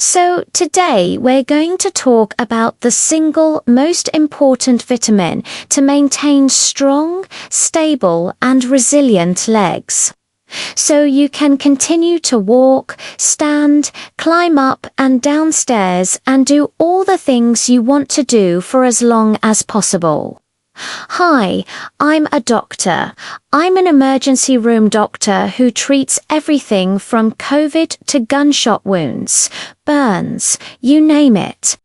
So today we're going to talk about the single most important vitamin to maintain strong, stable and resilient legs. So you can continue to walk, stand, climb up and down stairs and do all the things you want to do for as long as possible. Hi, I'm a doctor. I'm an emergency room doctor who treats everything from COVID to gunshot wounds, burns, you name it.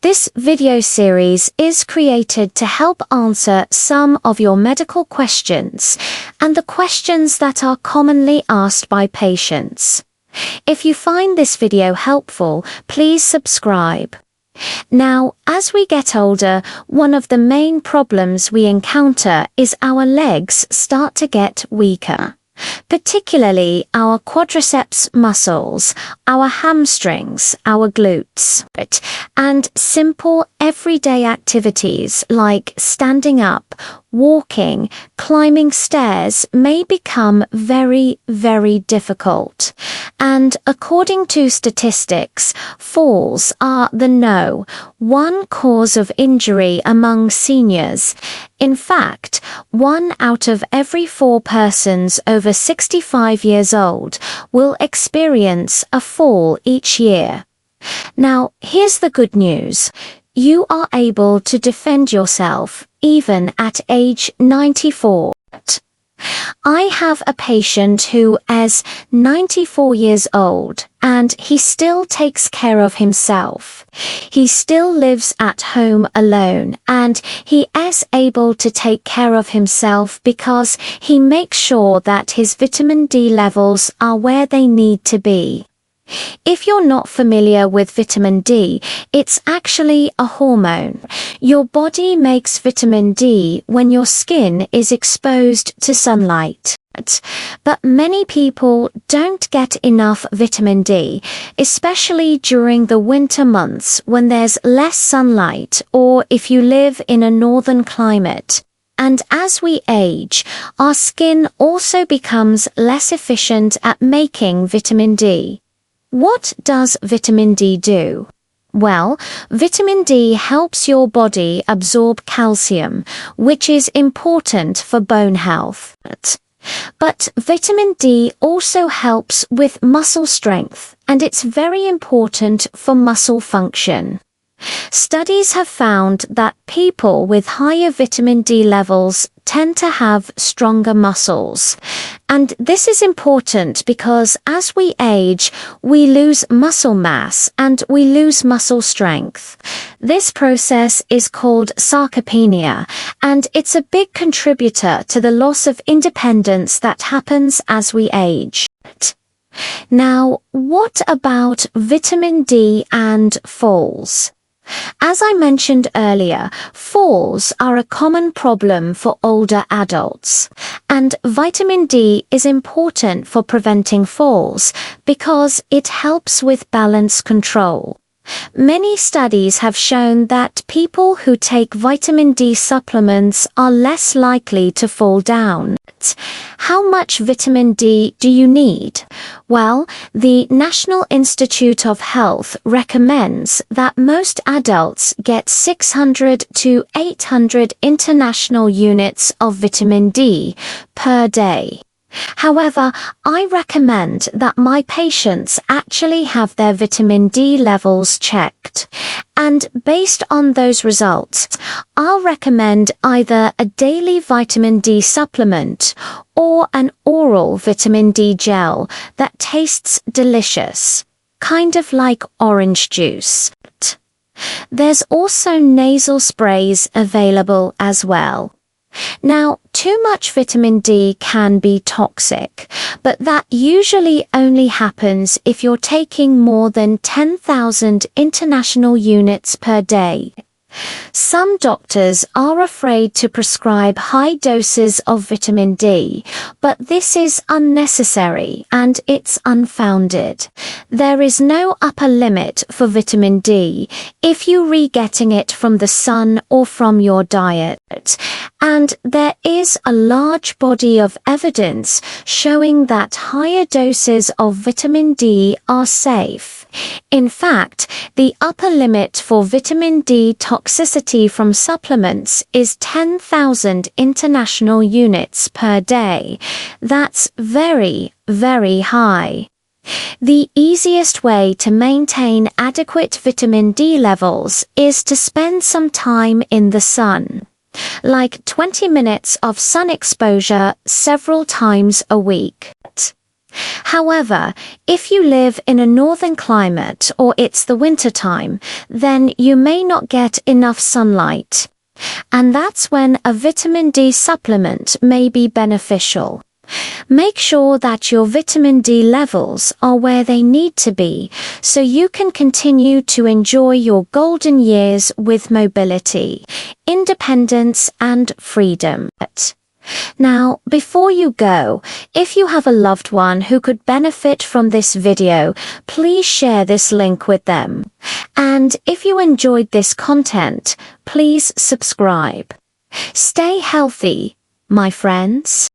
This video series is created to help answer some of your medical questions and the questions that are commonly asked by patients. If you find this video helpful, please subscribe. Now, as we get older, one of the main problems we encounter is our legs start to get weaker, particularly our quadriceps muscles, our hamstrings, our glutes, and simple everyday activities like standing up, walking, climbing stairs may become very, very difficult. And according to statistics, falls are the #1 cause of injury among seniors. In fact, 1 out of every 4 persons over 65 years old will experience a fall each year. Now, here's the good news. You are able to defend yourself even at age 94. I have a patient who is 94 years old and he still takes care of himself. He still lives at home alone and he is able to take care of himself because he makes sure that his vitamin D levels are where they need to be. If you're not familiar with vitamin D, it's actually a hormone. Your body makes vitamin D when your skin is exposed to sunlight. But many people don't get enough vitamin D, especially during the winter months when there's less sunlight or if you live in a northern climate. And as we age, our skin also becomes less efficient at making vitamin D. What does vitamin D do? Well, vitamin D helps your body absorb calcium, which is important for bone health. But vitamin D also helps with muscle strength, and it's very important for muscle function. Studies have found that people with higher vitamin D levels tend to have stronger muscles. And this is important because as we age, we lose muscle mass and we lose muscle strength. This process is called sarcopenia, and it's a big contributor to the loss of independence that happens as we age. Now, what about vitamin D and falls? As I mentioned earlier, falls are a common problem for older adults, and vitamin D is important for preventing falls because it helps with balance control. Many studies have shown that people who take vitamin D supplements are less likely to fall down. How much vitamin D do you need? Well, the National Institute of Health recommends that most adults get 600 to 800 international units of vitamin D per day. However, I recommend that my patients actually have their vitamin D levels checked. And based on those results, I'll recommend either a daily vitamin D supplement or an oral vitamin D gel that tastes delicious, kind of like orange juice. There's also nasal sprays available as well. Now, too much vitamin D can be toxic, but that usually only happens if you're taking more than 10,000 international units per day. Some doctors are afraid to prescribe high doses of vitamin D, but this is unnecessary and it's unfounded. There is no upper limit for vitamin D if you're re-getting it from the sun or from your diet. And there is a large body of evidence showing that higher doses of vitamin D are safe. In fact, the upper limit for vitamin D toxicity from supplements is 10,000 international units per day. That's very, very high. The easiest way to maintain adequate vitamin D levels is to spend some time in the sun, like 20 minutes of sun exposure several times a week. However, if you live in a northern climate or it's the winter time, then you may not get enough sunlight. And that's when a vitamin D supplement may be beneficial. Make sure that your vitamin D levels are where they need to be so you can continue to enjoy your golden years with mobility, independence, and freedom. Now, before you go, if you have a loved one who could benefit from this video, please share this link with them. And if you enjoyed this content, please subscribe. Stay healthy, my friends.